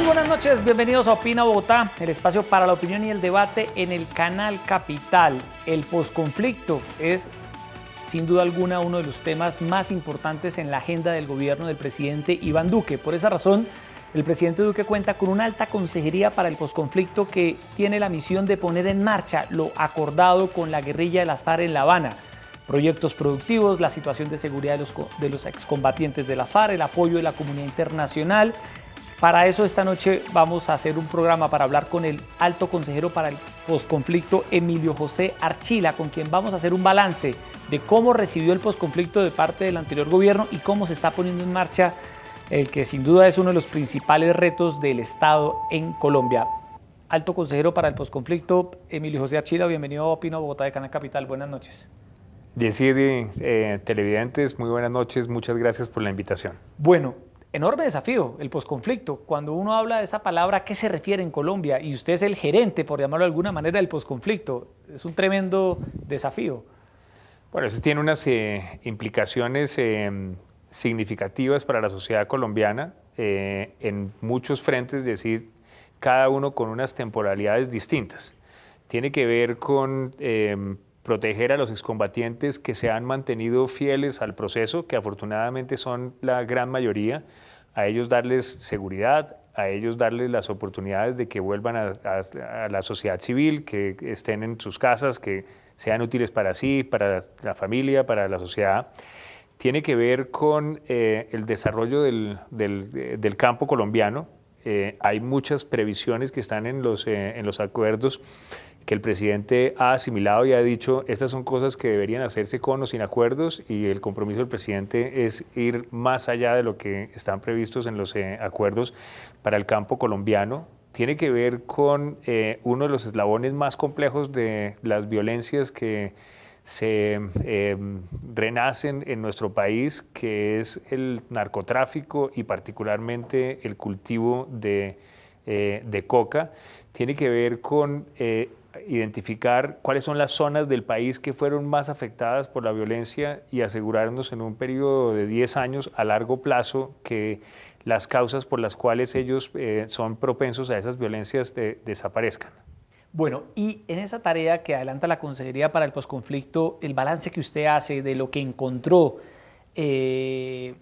buenas noches, bienvenidos a Opina Bogotá, el espacio para la opinión y el debate en el canal Capital. El posconflicto es, sin duda alguna, uno de los temas más importantes en la agenda del gobierno del presidente Iván Duque. Por esa razón, el presidente Duque cuenta con una alta consejería para el posconflicto que tiene la misión de poner en marcha lo acordado con la guerrilla de las FARC en La Habana. Proyectos productivos, la situación de seguridad de los excombatientes de la FARC, el apoyo de la comunidad internacional. Para eso esta noche vamos a hacer un programa para hablar con el alto consejero para el posconflicto, Emilio José Archila, con quien vamos a hacer un balance de cómo recibió el posconflicto de parte del anterior gobierno y cómo se está poniendo en marcha el que sin duda es uno de los principales retos del Estado en Colombia. Alto consejero para el posconflicto, Emilio José Archila, bienvenido a Opina Bogotá de Canal Capital. Buenas noches. Yesidi, televidentes, muy buenas noches, muchas gracias por la invitación. Bueno, enorme desafío el posconflicto. Cuando uno habla de esa palabra, ¿a qué se refiere en Colombia? Y usted es el gerente, por llamarlo de alguna manera, del posconflicto. Es un tremendo desafío. Bueno, eso tiene unas implicaciones significativas para la sociedad colombiana en muchos frentes, es decir, cada uno con unas temporalidades distintas. Tiene que ver con proteger a los excombatientes que se han mantenido fieles al proceso, que afortunadamente son la gran mayoría, a ellos darles seguridad, a ellos darles las oportunidades de que vuelvan a la sociedad civil, que estén en sus casas, que sean útiles para sí, para la familia, para la sociedad. Tiene que ver con el desarrollo del campo colombiano. Hay muchas previsiones que están en los acuerdos que el presidente ha asimilado y ha dicho, estas son cosas que deberían hacerse con o sin acuerdos, y el compromiso del presidente es ir más allá de lo que están previstos en los acuerdos para el campo colombiano. Tiene que ver con uno de los eslabones más complejos de las violencias que se renacen en nuestro país, que es el narcotráfico y particularmente el cultivo de coca. Tiene que ver con identificar cuáles son las zonas del país que fueron más afectadas por la violencia y asegurarnos en un periodo de 10 años a largo plazo que las causas por las cuales ellos son propensos a esas violencias desaparezcan. Bueno, y en esa tarea que adelanta la Consejería para el Posconflicto, el balance que usted hace de lo que encontró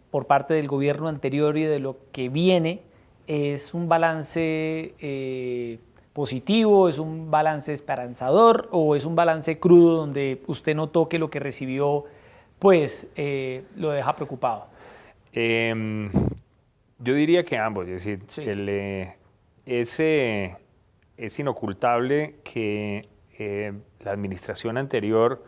por parte del gobierno anterior y de lo que viene, ¿es un balance positivo, es un balance esperanzador o es un balance crudo donde usted notó que lo que recibió pues lo deja preocupado? Yo diría que ambos, es decir, sí. Es inocultable que la administración anterior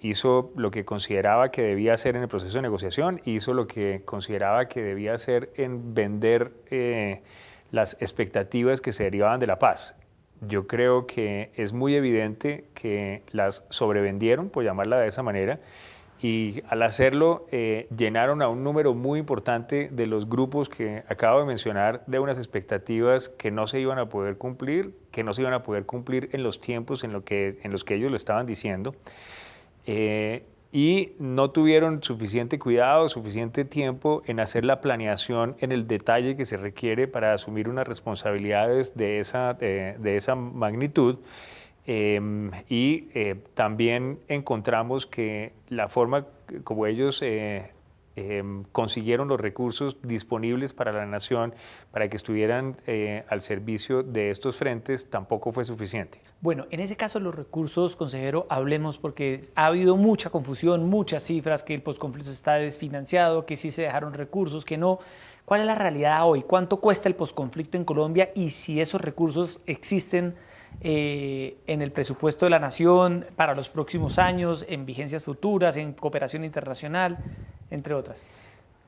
hizo lo que consideraba que debía hacer en el proceso de negociación, hizo lo que consideraba que debía hacer en vender las expectativas que se derivaban de la paz. Yo creo que es muy evidente que las sobrevendieron, por llamarla de esa manera, y al hacerlo llenaron a un número muy importante de los grupos que acabo de mencionar de unas expectativas que no se iban a poder cumplir, en los tiempos en los que ellos lo estaban diciendo. Y no tuvieron suficiente cuidado, suficiente tiempo en hacer la planeación en el detalle que se requiere para asumir unas responsabilidades de esa magnitud. También encontramos que la forma como ellos consiguieron los recursos disponibles para la nación, para que estuvieran al servicio de estos frentes, tampoco fue suficiente. Bueno, en ese caso los recursos, consejero, hablemos porque ha habido mucha confusión, muchas cifras, que el posconflicto está desfinanciado, que sí se dejaron recursos, que no. ¿Cuál es la realidad hoy? ¿Cuánto cuesta el posconflicto en Colombia y si esos recursos existen en el presupuesto de la nación para los próximos años, en vigencias futuras, en cooperación internacional, entre otras?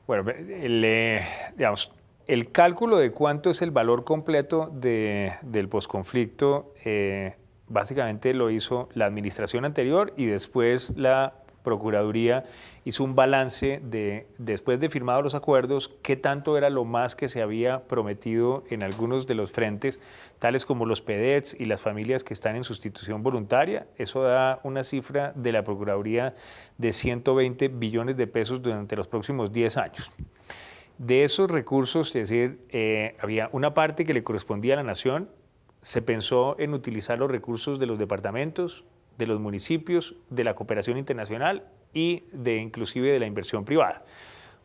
Bueno, el cálculo de cuánto es el valor completo del posconflicto básicamente lo hizo la administración anterior y después la Procuraduría hizo un balance después de firmados los acuerdos, qué tanto era lo más que se había prometido en algunos de los frentes, tales como los PEDETs y las familias que están en sustitución voluntaria. Eso da una cifra de la Procuraduría de 120 billones de pesos durante los próximos 10 años. De esos recursos, es decir, había una parte que le correspondía a la nación, se pensó en utilizar los recursos de los departamentos, de los municipios, de la cooperación internacional y inclusive de la inversión privada.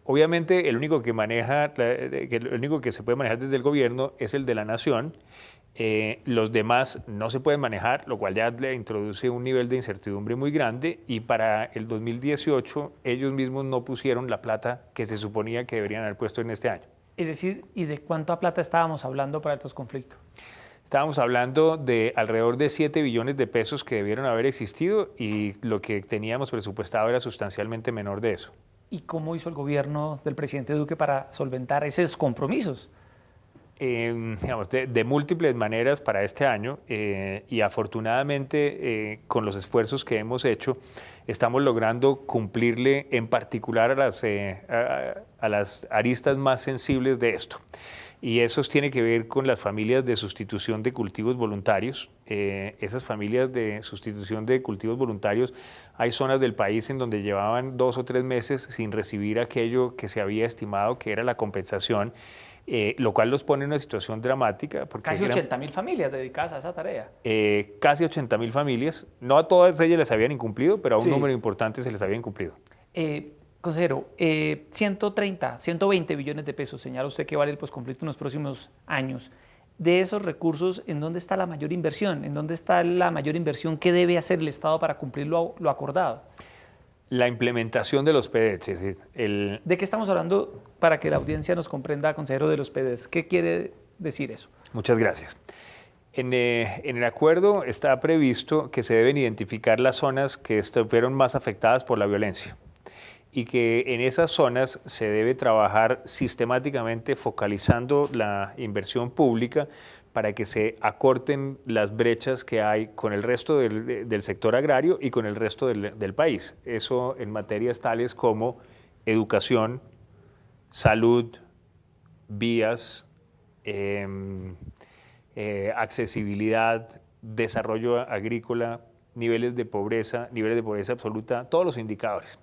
Obviamente el único el único que se puede manejar desde el gobierno es el de la nación. Los demás no se pueden manejar, lo cual ya le introduce un nivel de incertidumbre muy grande, y para el 2018 ellos mismos no pusieron la plata que se suponía que deberían haber puesto en este año. Es decir, ¿y de cuánta plata estábamos hablando para el posconflicto? Estábamos hablando de alrededor de 7 billones de pesos que debieron haber existido, y lo que teníamos presupuestado era sustancialmente menor de eso. ¿Y cómo hizo el gobierno del presidente Duque para solventar esos compromisos? Digamos, de múltiples maneras para este año, y afortunadamente con los esfuerzos que hemos hecho estamos logrando cumplirle en particular a las aristas más sensibles de esto. Y eso tiene que ver con las familias de sustitución de cultivos voluntarios. Esas familias de sustitución de cultivos voluntarios, hay zonas del país en donde llevaban 2 o 3 meses sin recibir aquello que se había estimado que era la compensación, lo cual los pone en una situación dramática. Porque casi 80.000 familias dedicadas a esa tarea. Casi 80.000 familias. No a todas ellas les habían incumplido, pero a un número importante se les había incumplido. Consejero, 130, 120 billones de pesos, señala usted que vale el posconflicto en los próximos años. De esos recursos, ¿en dónde está la mayor inversión? ¿En dónde está la mayor inversión que debe hacer el Estado para cumplir lo acordado? La implementación de los PEDETs. Es decir, ¿De qué estamos hablando para que la audiencia nos comprenda, consejero, de los PEDETs? ¿Qué quiere decir eso? Muchas gracias. En el acuerdo está previsto que se deben identificar las zonas que fueron más afectadas por la violencia, y que en esas zonas se debe trabajar sistemáticamente focalizando la inversión pública para que se acorten las brechas que hay con el resto del sector agrario y con el resto del país. Eso en materias tales como educación, salud, vías, accesibilidad, desarrollo agrícola, niveles de pobreza absoluta, todos los indicadores.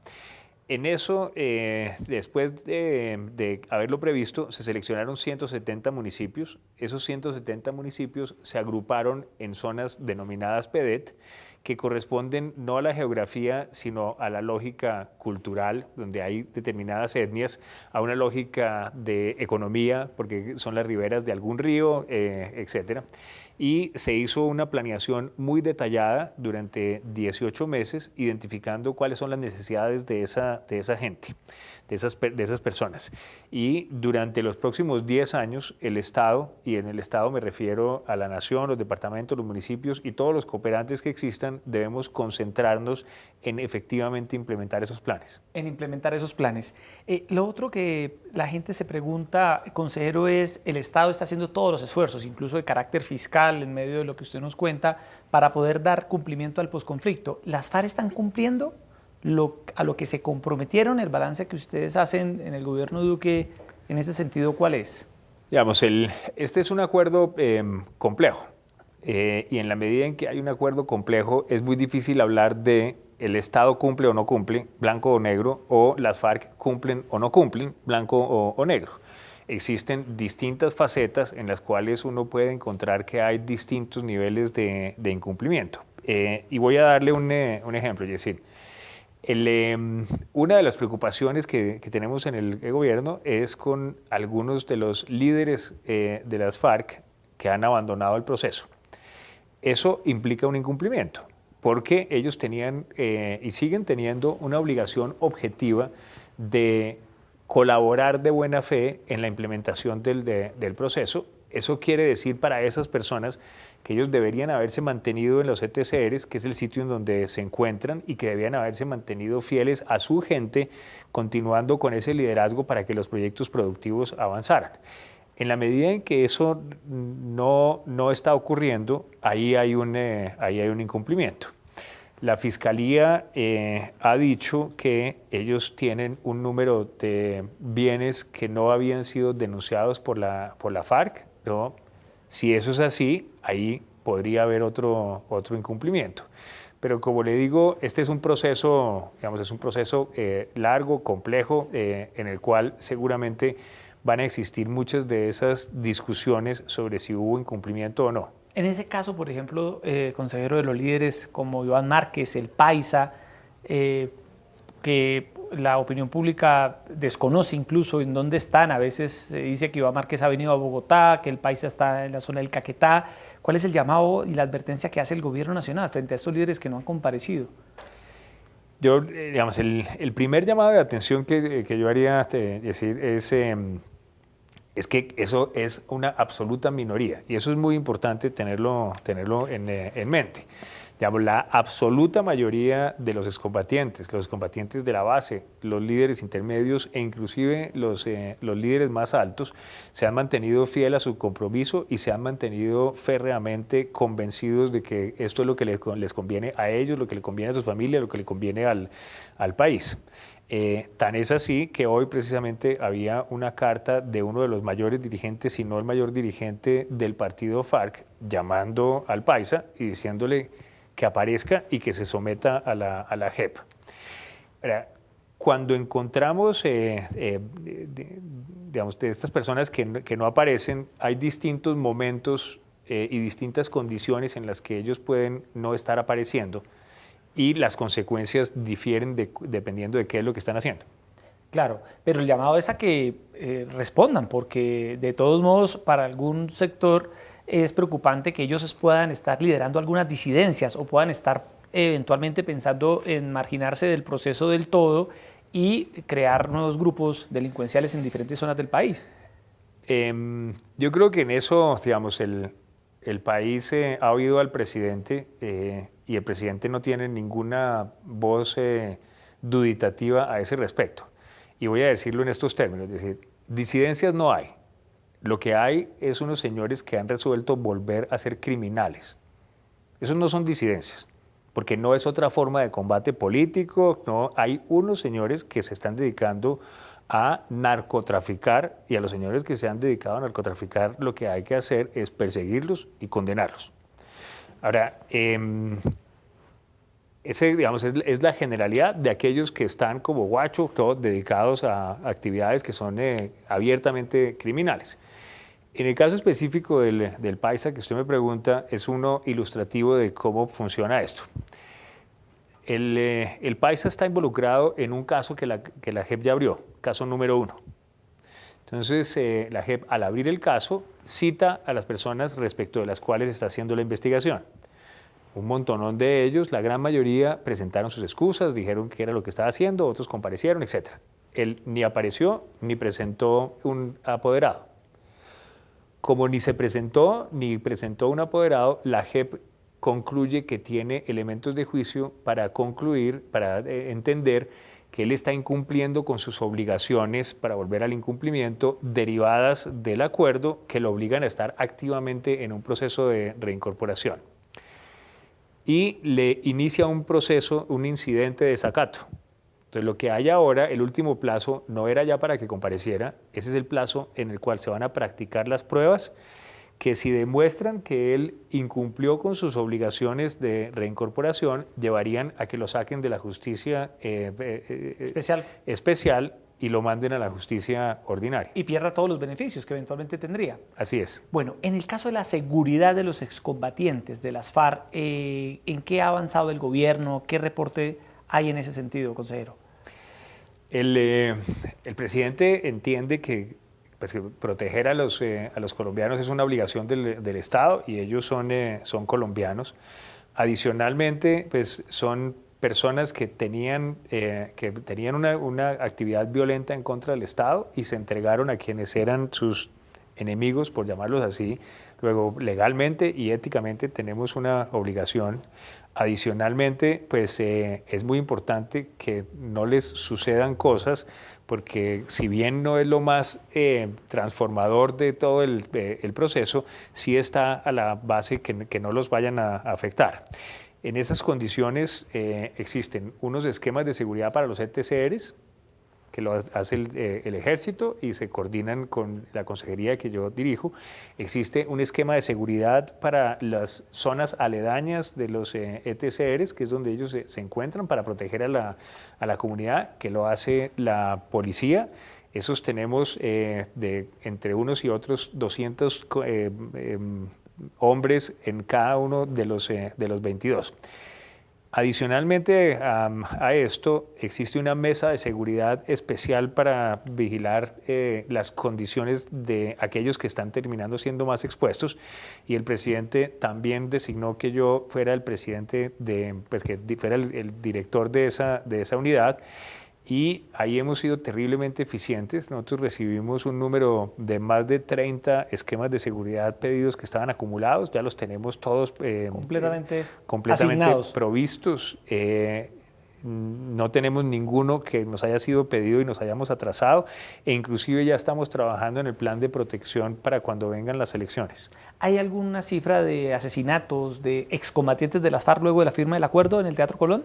En eso, después de haberlo previsto, se seleccionaron 170 municipios. Esos 170 municipios se agruparon en zonas denominadas PEDET, que corresponden no a la geografía, sino a la lógica cultural, donde hay determinadas etnias, a una lógica de economía, porque son las riberas de algún río, etcétera. Y se hizo una planeación muy detallada durante 18 meses, identificando cuáles son las necesidades de esa gente, de esas personas. Y durante los próximos 10 años, el Estado, y en el Estado me refiero a la nación, los departamentos, los municipios y todos los cooperantes que existan, debemos concentrarnos en efectivamente implementar esos planes. En implementar esos planes. Lo otro que la gente se pregunta, consejero, es: el Estado está haciendo todos los esfuerzos, incluso de carácter fiscal, en medio de lo que usted nos cuenta, para poder dar cumplimiento al posconflicto. ¿Las FARC están cumpliendo a lo que se comprometieron? El balance que ustedes hacen en el gobierno Duque, en ese sentido, ¿cuál es? Digamos, este es un acuerdo complejo, y en la medida en que hay un acuerdo complejo es muy difícil hablar de el Estado cumple o no cumple, blanco o negro, o las FARC cumplen o no cumplen, blanco o negro. Existen distintas facetas en las cuales uno puede encontrar que hay distintos niveles de incumplimiento. Y voy a darle un ejemplo, es decir, una de las preocupaciones que tenemos en el gobierno es con algunos de los líderes de las FARC que han abandonado el proceso. Eso implica un incumplimiento, porque ellos tenían y siguen teniendo una obligación objetiva de colaborar de buena fe en la implementación del proceso. Eso quiere decir para esas personas que ellos deberían haberse mantenido en los ETCRs, que es el sitio en donde se encuentran, y que debían haberse mantenido fieles a su gente, continuando con ese liderazgo para que los proyectos productivos avanzaran. En la medida en que eso no está ocurriendo, ahí hay un incumplimiento. La Fiscalía ha dicho que ellos tienen un número de bienes que no habían sido denunciados por la FARC, ¿no? Si eso es así, ahí podría haber otro incumplimiento. Pero como le digo, este es un proceso, digamos, largo, complejo, en el cual seguramente van a existir muchas de esas discusiones sobre si hubo incumplimiento o no. En ese caso, por ejemplo, consejero, de los líderes como Iván Márquez, el Paisa, que la opinión pública desconoce incluso en dónde están. A veces se dice que Iván Márquez ha venido a Bogotá, que el Paisa está en la zona del Caquetá. ¿Cuál es el llamado y la advertencia que hace el gobierno nacional frente a estos líderes que no han comparecido? Yo, digamos, el primer llamado de atención que yo haría decir es que eso es una absoluta minoría y eso es muy importante tenerlo en mente. Digamos, la absoluta mayoría de los excombatientes de la base, los líderes intermedios e inclusive los líderes más altos se han mantenido fieles a su compromiso y se han mantenido férreamente convencidos de que esto es lo que les conviene a ellos, lo que le conviene a sus familias, lo que le conviene al país. Tan es así que hoy precisamente había una carta de uno de los mayores dirigentes, si no el mayor dirigente del partido FARC, llamando al Paisa y diciéndole que aparezca y que se someta a la JEP. Cuando encontramos, digamos, de estas personas que no aparecen, hay distintos momentos y distintas condiciones en las que ellos pueden no estar apareciendo y las consecuencias difieren dependiendo de qué es lo que están haciendo. Claro, pero el llamado es a que respondan, porque de todos modos para algún sector es preocupante que ellos puedan estar liderando algunas disidencias o puedan estar eventualmente pensando en marginarse del proceso del todo y crear nuevos grupos delincuenciales en diferentes zonas del país. Yo creo que en eso, digamos, el país ha oído al presidente y el presidente no tiene ninguna voz duditativa a ese respecto. Y voy a decirlo en estos términos, es decir, disidencias no hay. Lo que hay es unos señores que han resuelto volver a ser criminales. Esos no son disidencias, porque no es otra forma de combate político, no, hay unos señores que se están dedicando a narcotraficar y a los señores que se han dedicado a narcotraficar lo que hay que hacer es perseguirlos y condenarlos. Ahora, digamos, es la generalidad de aquellos que están como guacho, todos dedicados a actividades que son abiertamente criminales. En el caso específico del Paisa que usted me pregunta, es uno ilustrativo de cómo funciona esto. El Paisa está involucrado en un caso que la JEP ya abrió, caso número 1. Entonces, la JEP, al abrir el caso, cita a las personas respecto de las cuales está haciendo la investigación. Un montonón de ellos, la gran mayoría, presentaron sus excusas, dijeron qué era lo que estaba haciendo, otros comparecieron, etc. Él ni apareció ni presentó un apoderado. Como ni se presentó ni presentó un apoderado, la JEP concluye que tiene elementos de juicio para concluir, para entender que él está incumpliendo con sus obligaciones para volver al incumplimiento derivadas del acuerdo que lo obligan a estar activamente en un proceso de reincorporación. Y le inicia un proceso, un incidente de desacato. Entonces, lo que hay ahora, el último plazo, no era ya para que compareciera, ese es el plazo en el cual se van a practicar las pruebas, que si demuestran que él incumplió con sus obligaciones de reincorporación, llevarían a que lo saquen de la justicia especial y lo manden a la justicia ordinaria. Y pierda todos los beneficios que eventualmente tendría. Así es. Bueno, en el caso de la seguridad de los excombatientes de las FARC, ¿en qué ha avanzado el gobierno? ¿Qué reporte hay en ese sentido, consejero? El presidente entiende que proteger a los colombianos es una obligación del Estado y ellos son colombianos. Adicionalmente, pues son personas que tenían una actividad violenta en contra del Estado y se entregaron a quienes eran sus enemigos, por llamarlos así. Luego, legalmente y éticamente tenemos una obligación. Adicionalmente, pues es muy importante que no les sucedan cosas, porque si bien no es lo más transformador de todo el proceso, sí está a la base que no los vayan a afectar. En esas condiciones existen unos esquemas de seguridad para los ETCRs, que lo hace el Ejército y se coordinan con la consejería que yo dirijo. Existe un esquema de seguridad para las zonas aledañas de los ETCRs, que es donde ellos se encuentran para proteger a la comunidad, que lo hace la policía. Esos tenemos entre unos y otros 200 hombres en cada uno de los 22. Adicionalmente a esto, existe una mesa de seguridad especial para vigilar las condiciones de aquellos que están terminando siendo más expuestos, y el presidente también designó que yo fuera el presidente, que fuera el director de esa unidad. Y ahí hemos sido terriblemente eficientes. Nosotros recibimos un número de más de 30 esquemas de seguridad pedidos que estaban acumulados. Ya los tenemos todos completamente asignados, provistos. No tenemos ninguno que nos haya sido pedido y nos hayamos atrasado. E inclusive ya estamos trabajando en el plan de protección para cuando vengan las elecciones. ¿Hay alguna cifra de asesinatos de excombatientes de las FARC luego de la firma del acuerdo en el Teatro Colón?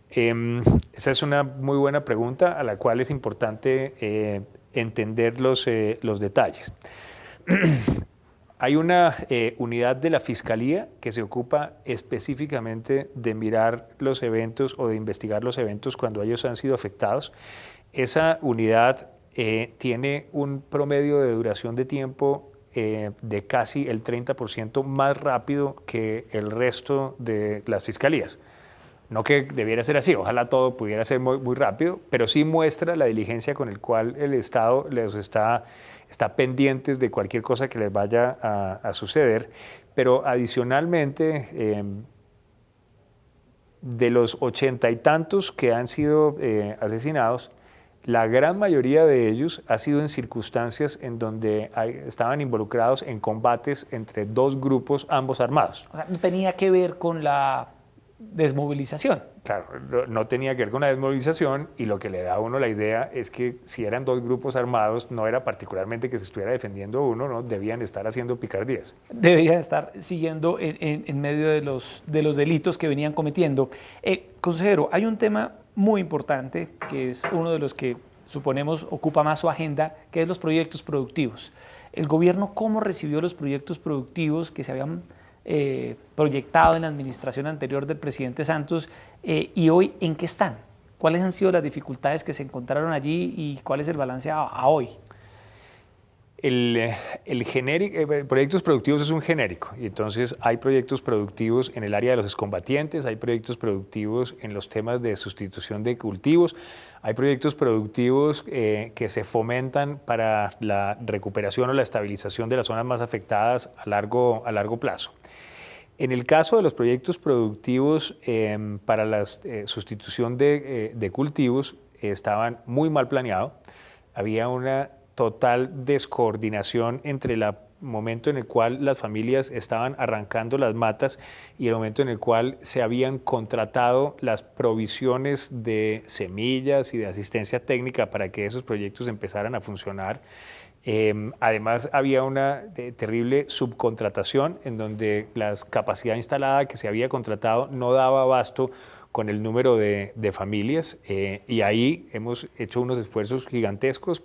Esa es una muy buena pregunta a la cual es importante entender los detalles. Hay una unidad de la Fiscalía que se ocupa específicamente de mirar los eventos o de investigar los eventos cuando ellos han sido afectados. Esa unidad tiene un promedio de duración de tiempo de casi el 30% más rápido que el resto de las fiscalías. No que debiera ser así, ojalá todo pudiera ser muy rápido, pero sí muestra la diligencia con el cual el Estado está pendientes de cualquier cosa que les vaya a suceder. Pero adicionalmente, de los 80 y tantos que han sido asesinados, la gran mayoría de ellos ha sido en circunstancias en donde estaban involucrados en combates entre dos grupos, ambos armados. O sea, no tenía que ver con la desmovilización. Claro, no tenía que ver con la desmovilización, y lo que le da a uno la idea es que si eran dos grupos armados, no era particularmente que se estuviera defendiendo uno, ¿no? Debían estar haciendo picardías. Debían estar siguiendo en medio de los delitos que venían cometiendo. Consejero, hay un tema muy importante que es uno de los que suponemos ocupa más su agenda, que es los proyectos productivos. ¿El gobierno cómo recibió los proyectos productivos que se habían proyectado en la administración anterior del presidente Santos y hoy en qué están? ¿Cuáles han sido las dificultades que se encontraron allí y cuál es el balance a hoy? El proyectos productivos es un genérico, y entonces hay proyectos productivos en el área de los excombatientes, hay proyectos productivos en los temas de sustitución de cultivos, hay proyectos productivos que se fomentan para la recuperación o la estabilización de las zonas más afectadas a largo plazo. En el caso de los proyectos productivos para la sustitución de cultivos, estaban muy mal planeados. Había una total descoordinación entre el momento en el cual las familias estaban arrancando las matas y el momento en el cual se habían contratado las provisiones de semillas y de asistencia técnica para que esos proyectos empezaran a funcionar. Además, había una terrible subcontratación en donde la capacidad instalada que se había contratado no daba abasto con el número de familias, y ahí hemos hecho unos esfuerzos gigantescos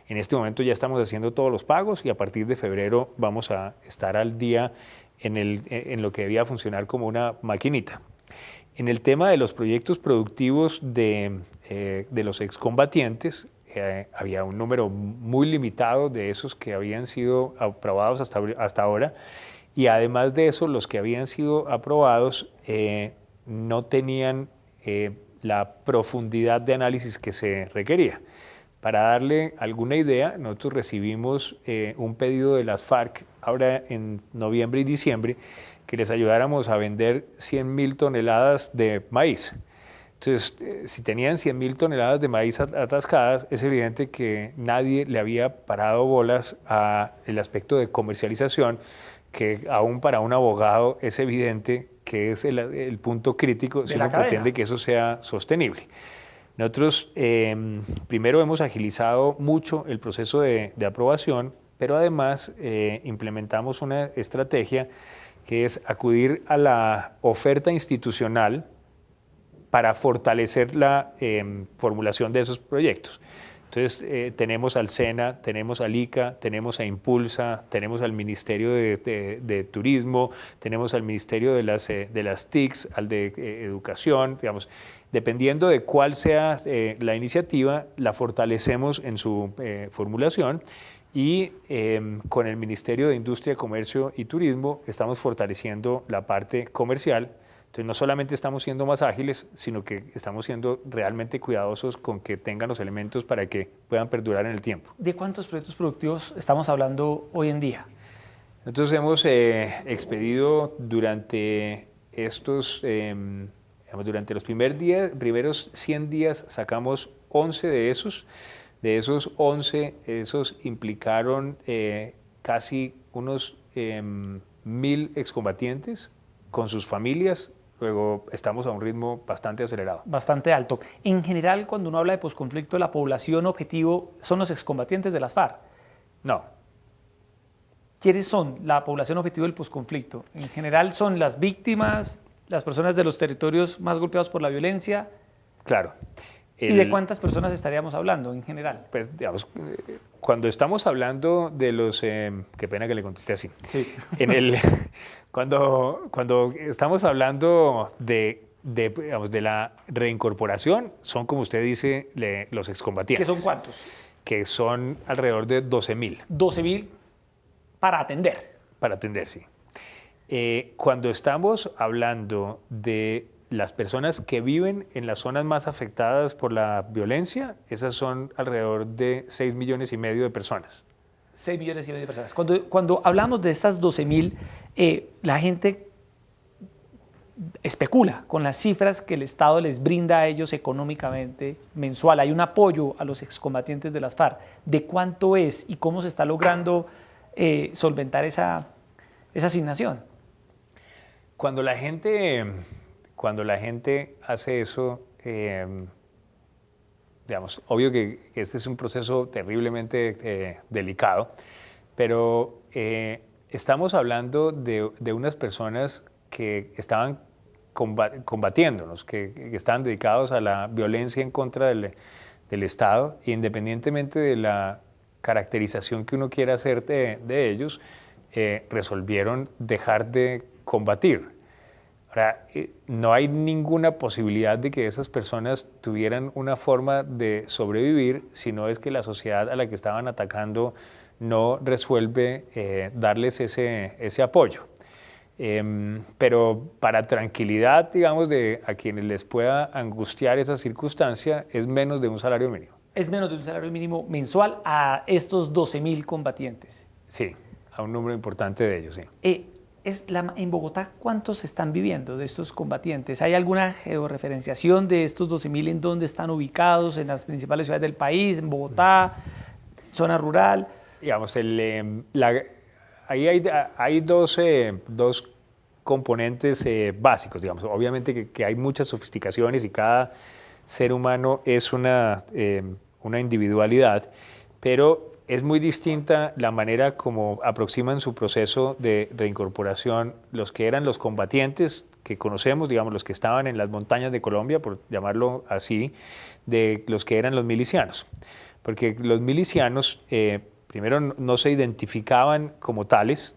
en este momento ya estamos haciendo todos los pagos, y a partir de febrero vamos a estar al día en lo que debía funcionar como una maquinita. En el tema de los proyectos productivos de los excombatientes, había un número muy limitado de esos que habían sido aprobados hasta ahora, y además de eso, los que habían sido aprobados no tenían la profundidad de análisis que se requería. Para darle alguna idea, nosotros recibimos un pedido de las FARC ahora en noviembre y diciembre que les ayudáramos a vender 100.000 toneladas de maíz. Entonces, si tenían 100.000 toneladas de maíz atascadas, es evidente que nadie le había parado bolas al aspecto de comercialización, que aún para un abogado es evidente que es el punto crítico si uno pretende que eso sea sostenible. Nosotros primero hemos agilizado mucho el proceso de aprobación, pero además implementamos una estrategia que es acudir a la oferta institucional para fortalecer la formulación de esos proyectos. Entonces, tenemos al SENA, tenemos al ICA, tenemos a Impulsa, tenemos al Ministerio de Turismo, tenemos al Ministerio de las TICs, al de Educación, digamos. Dependiendo de cuál sea la iniciativa, la fortalecemos en su formulación y con el Ministerio de Industria, Comercio y Turismo estamos fortaleciendo la parte comercial. Entonces, no solamente estamos siendo más ágiles, sino que estamos siendo realmente cuidadosos con que tengan los elementos para que puedan perdurar en el tiempo. ¿De cuántos proyectos productivos estamos hablando hoy en día? Nosotros hemos expedido durante durante los primeros 100 días sacamos 11 de esos. De esos 11, esos implicaron casi unos 1000 excombatientes con sus familias. Luego estamos a un ritmo bastante acelerado. Bastante alto. En general, cuando uno habla de posconflicto, la población objetivo son los excombatientes de las FARC. No. ¿Quiénes son la población objetivo del posconflicto? En general, ¿son las víctimas, las personas de los territorios más golpeados por la violencia? Claro. ¿Y de cuántas personas estaríamos hablando en general? Pues, digamos, cuando estamos hablando de los... qué pena que le contesté así. Sí. Cuando estamos hablando digamos, de la reincorporación, son, como usted dice, los excombatientes. ¿Qué son cuántos? Que son alrededor de 12.000. 12.000 para atender. Para atender, sí. Cuando estamos hablando de las personas que viven en las zonas más afectadas por la violencia, esas son alrededor de 6,5 millones de personas. 6,5 millones de personas. Cuando hablamos de estas 12.000, la gente especula con las cifras que el Estado les brinda a ellos económicamente mensual. Hay un apoyo a los excombatientes de las FARC. ¿De cuánto es y cómo se está logrando solventar esa asignación? Cuando la gente hace eso, digamos, obvio que este es un proceso terriblemente delicado, pero estamos hablando de unas personas que estaban combatiéndonos, que estaban dedicados a la violencia en contra del Estado, e independientemente de la caracterización que uno quiera hacer de ellos, resolvieron dejar de combatir. Ahora, no hay ninguna posibilidad de que esas personas tuvieran una forma de sobrevivir si no es que la sociedad a la que estaban atacando no resuelve darles ese apoyo. Pero para tranquilidad, digamos, de a quienes les pueda angustiar esa circunstancia, es menos de un salario mínimo. Es menos de un salario mínimo mensual a estos 12.000 combatientes. Sí, a un número importante de ellos, sí. En Bogotá, ¿cuántos están viviendo de estos combatientes? ¿Hay alguna georreferenciación de estos 12.000 en dónde están ubicados, en las principales ciudades del país, en Bogotá, zona rural? Digamos, ahí hay dos componentes básicos, digamos. Obviamente que hay muchas sofisticaciones y cada ser humano es una individualidad, pero es muy distinta la manera como aproximan su proceso de reincorporación los que eran los combatientes que conocemos, digamos, los que estaban en las montañas de Colombia, por llamarlo así, de los que eran los milicianos. Porque los milicianos, primero, no se identificaban como tales,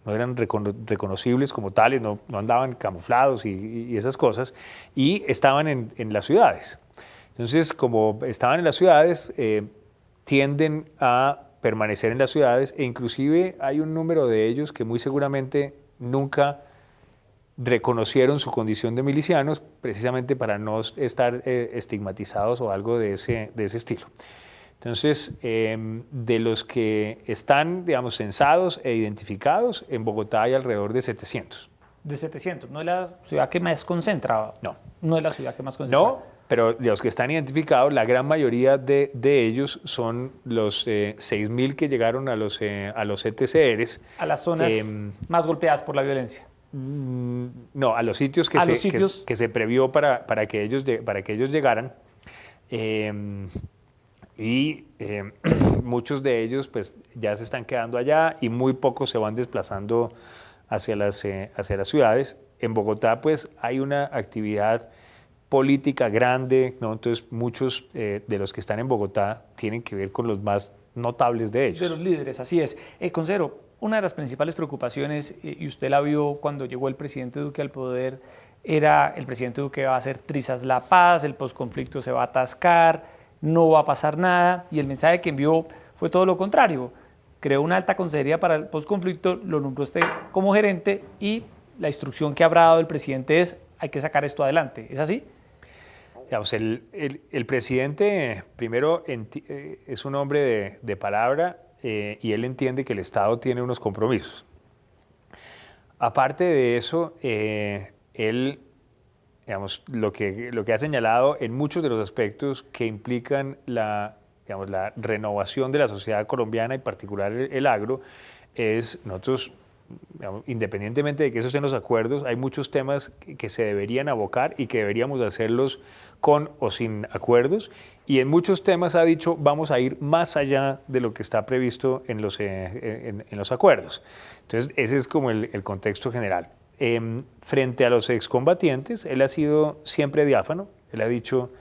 no eran reconocibles como tales, no andaban camuflados y esas cosas, y estaban en las ciudades. Entonces, como estaban en las ciudades, tienden a permanecer en las ciudades e inclusive hay un número de ellos que muy seguramente nunca reconocieron su condición de milicianos precisamente para no estar estigmatizados o algo de ese estilo. Entonces, de los que están, digamos, censados e identificados, en Bogotá hay alrededor de 700. De 700, ¿no es la ciudad que más concentra? No. No es la ciudad que más concentra. No. Pero de los que están identificados, la gran mayoría de ellos son los 6.000 que llegaron a los ETCRs. A las zonas más golpeadas por la violencia. No, a los sitios que se previó para que ellos llegaran. Muchos de ellos pues, ya se están quedando allá y muy pocos se van desplazando hacia las ciudades. En Bogotá pues, hay una actividad política grande, ¿no? Entonces muchos de los que están en Bogotá tienen que ver con los más notables de ellos. De los líderes, así es. Consejero, una de las principales preocupaciones, y usted la vio cuando llegó el presidente Duque al poder, era el presidente Duque va a hacer trizas la paz, el posconflicto se va a atascar, no va a pasar nada, y el mensaje que envió fue todo lo contrario. Creó una alta consejería para el posconflicto, lo nombró usted como gerente y la instrucción que habrá dado el presidente es hay que sacar esto adelante. ¿Es así? Digamos, el presidente primero es un hombre de palabra y él entiende que el Estado tiene unos compromisos. Aparte de eso, él, digamos, lo que ha señalado en muchos de los aspectos que implican digamos, la renovación de la sociedad colombiana y en particular el agro, es nosotros, digamos, independientemente de que eso esté en los acuerdos, hay muchos temas que se deberían abocar y que deberíamos hacerlos con o sin acuerdos, y en muchos temas ha dicho vamos a ir más allá de lo que está previsto en los acuerdos. Entonces ese es como el contexto general. Frente a los excombatientes, él ha sido siempre diáfano, él ha dicho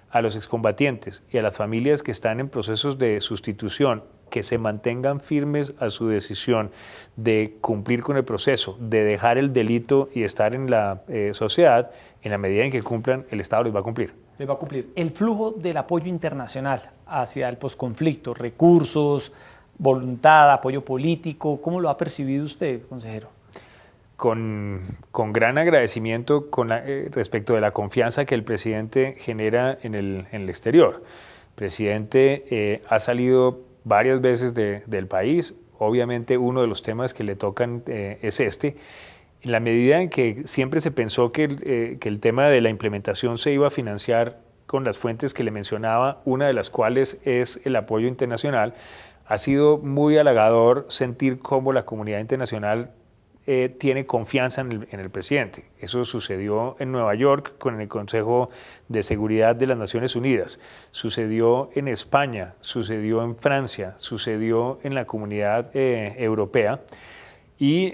a los excombatientes y a las familias que están en procesos de sustitución que se mantengan firmes a su decisión de cumplir con el proceso, de dejar el delito y estar en la sociedad, en la medida en que cumplan, el Estado les va a cumplir. Les va a cumplir. El flujo del apoyo internacional hacia el posconflicto, recursos, voluntad, apoyo político, ¿cómo lo ha percibido usted, consejero? Con gran agradecimiento respecto de la confianza que el presidente genera en el exterior. El presidente ha salido varias veces del país. Obviamente uno de los temas que le tocan es este. En la medida en que siempre se pensó que el tema de la implementación se iba a financiar con las fuentes que le mencionaba, una de las cuales es el apoyo internacional, ha sido muy halagador sentir cómo la comunidad internacional tiene confianza en el presidente. Eso sucedió en Nueva York con el Consejo de Seguridad de las Naciones Unidas, sucedió en España, sucedió en Francia, sucedió en la comunidad europea, y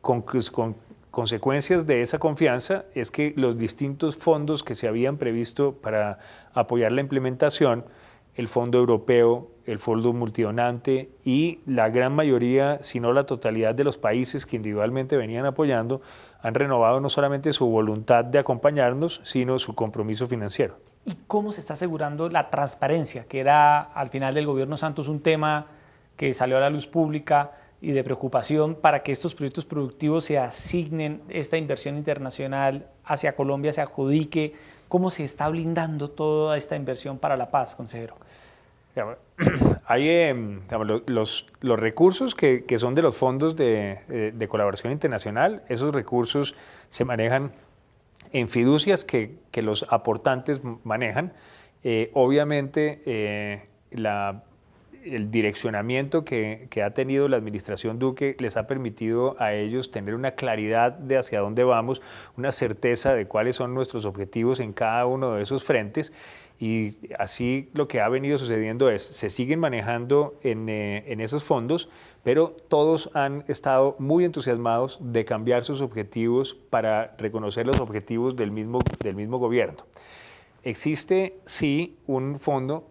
con consecuencias de esa confianza es que los distintos fondos que se habían previsto para apoyar la implementación, el Fondo Europeo, el Fondo Multidonante y la gran mayoría, si no la totalidad de los países que individualmente venían apoyando, han renovado no solamente su voluntad de acompañarnos, sino su compromiso financiero. ¿Y cómo se está asegurando la transparencia, que era al final del gobierno Santos un tema que salió a la luz pública y de preocupación para que estos proyectos productivos se asignen, esta inversión internacional hacia Colombia se adjudique? ¿Cómo se está blindando toda esta inversión para la paz, consejero? Hay los recursos que son de los fondos de colaboración internacional. Esos recursos se manejan en fiducias que los aportantes manejan. Obviamente el direccionamiento que ha tenido la administración Duque les ha permitido a ellos tener una claridad de hacia dónde vamos, una certeza de cuáles son nuestros objetivos en cada uno de esos frentes, y así lo que ha venido sucediendo es, se siguen manejando en esos fondos, pero todos han estado muy entusiasmados de cambiar sus objetivos para reconocer los objetivos del mismo gobierno. Existe, sí, un fondo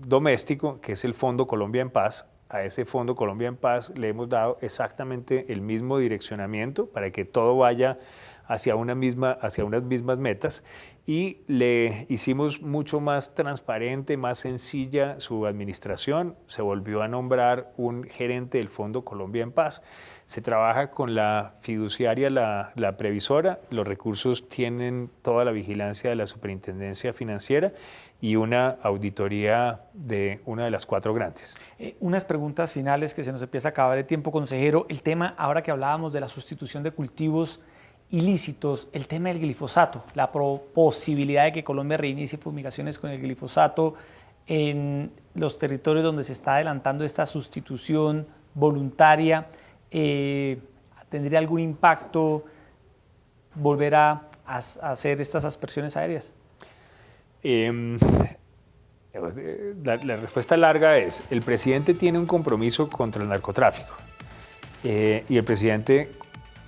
doméstico, que es el Fondo Colombia en Paz. A ese Fondo Colombia en Paz le hemos dado exactamente el mismo direccionamiento para que todo vaya hacia unas mismas metas, y le hicimos mucho más transparente, más sencilla su administración. Se volvió a nombrar un gerente del Fondo Colombia en Paz. Se trabaja con la fiduciaria, la previsora. Los recursos tienen toda la vigilancia de la Superintendencia Financiera y una auditoría de una de las 4 grandes. Unas preguntas finales, que se nos empieza a acabar el tiempo, consejero. El tema, ahora que hablábamos de la sustitución de cultivos ilícitos, el tema del glifosato, la posibilidad de que Colombia reinicie fumigaciones con el glifosato en los territorios donde se está adelantando esta sustitución voluntaria, ¿tendría algún impacto volver a hacer estas aspersiones aéreas? La respuesta larga es, el presidente tiene un compromiso contra el narcotráfico y el presidente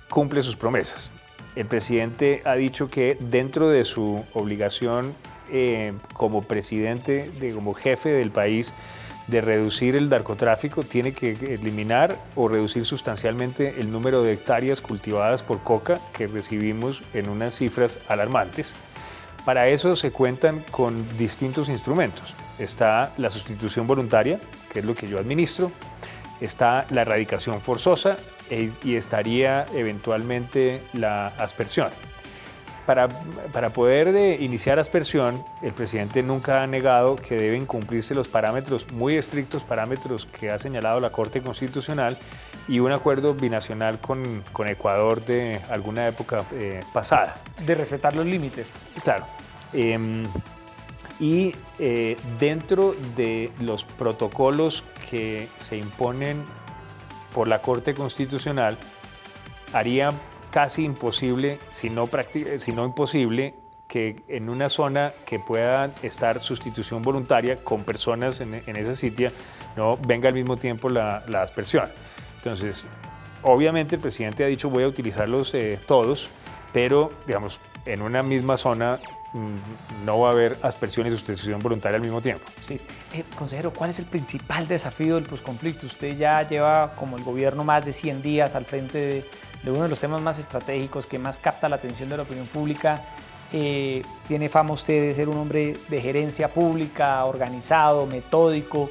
cumple sus promesas. el presidente ha dicho que dentro de su obligación como presidente, como jefe del país, de reducir el narcotráfico, tiene que eliminar o reducir sustancialmente el número de hectáreas cultivadas por coca que recibimos en unas cifras alarmantes. Para eso se cuentan con distintos instrumentos. Está la sustitución voluntaria, que es lo que yo administro, está la erradicación forzosa y estaría eventualmente la aspersión. Para poder iniciar aspersión, el presidente nunca ha negado que deben cumplirse los parámetros, muy estrictos parámetros que ha señalado la Corte Constitucional y un acuerdo binacional con Ecuador de alguna época pasada. De respetar los límites. Claro. Dentro de los protocolos que se imponen por la Corte Constitucional, haría casi imposible, si no imposible, que en una zona que pueda estar sustitución voluntaria con personas en esa sitio, no venga al mismo tiempo la aspersión. Entonces, obviamente el presidente ha dicho voy a utilizarlos todos, pero digamos, en una misma zona no va a haber aspersión y sustitución voluntaria al mismo tiempo. Sí. Consejero, ¿cuál es el principal desafío del posconflicto? Usted ya lleva como el gobierno más de 100 días al frente de uno de los temas más estratégicos que más capta la atención de la opinión pública. Tiene fama usted de ser un hombre de gerencia pública, organizado, metódico.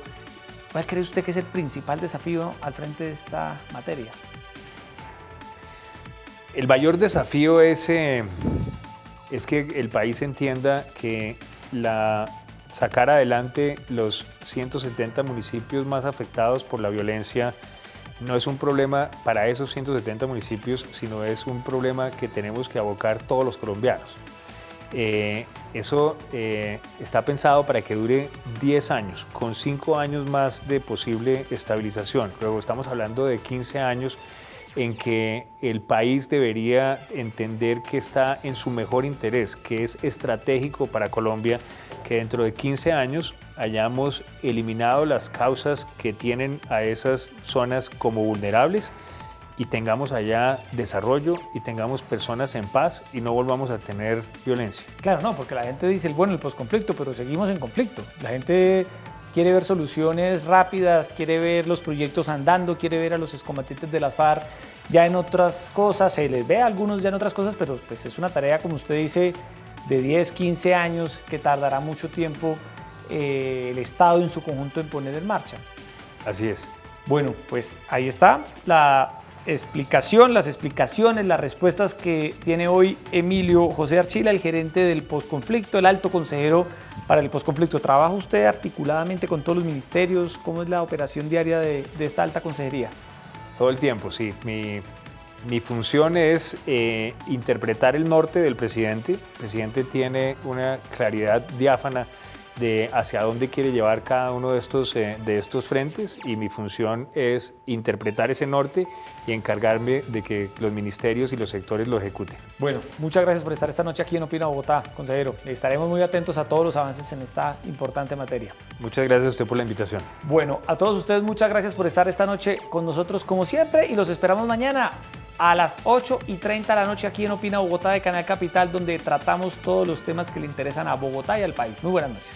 ¿Cuál cree usted que es el principal desafío al frente de esta materia? El mayor desafío es que el país entienda que sacar adelante los 170 municipios más afectados por la violencia no es un problema para esos 170 municipios, sino es un problema que tenemos que abocar todos los colombianos. Eso está pensado para que dure 10 años, con 5 años más de posible estabilización. Luego estamos hablando de 15 años en que el país debería entender que está en su mejor interés, que es estratégico para Colombia, que dentro de 15 años hayamos eliminado las causas que tienen a esas zonas como vulnerables y tengamos allá desarrollo y tengamos personas en paz y no volvamos a tener violencia. Claro, no, porque la gente dice, bueno, el posconflicto, pero seguimos en conflicto. La gente quiere ver soluciones rápidas, quiere ver los proyectos andando, quiere ver a los excombatientes de las FARC ya en otras cosas, se les ve a algunos ya en otras cosas, pero pues es una tarea, como usted dice, de 10, 15 años que tardará mucho tiempo el Estado en su conjunto en poner en marcha. Así es. Bueno, pues ahí está la explicación, las explicaciones, las respuestas que tiene hoy Emilio José Archila, el gerente del posconflicto, el alto consejero para el posconflicto. ¿Trabaja usted articuladamente con todos los ministerios? ¿Cómo es la operación diaria de esta alta consejería? Todo el tiempo, sí. Mi función es interpretar el norte del presidente. El presidente tiene una claridad diáfana de hacia dónde quiere llevar cada uno de estos frentes y mi función es interpretar ese norte y encargarme de que los ministerios y los sectores lo ejecuten. Bueno, muchas gracias por estar esta noche aquí en Opina Bogotá, consejero. Estaremos muy atentos a todos los avances en esta importante materia. Muchas gracias a usted por la invitación. Bueno, a todos ustedes muchas gracias por estar esta noche con nosotros como siempre y los esperamos mañana a las 8:30 de la noche aquí en Opina Bogotá de Canal Capital, donde tratamos todos los temas que le interesan a Bogotá y al país. Muy buenas noches.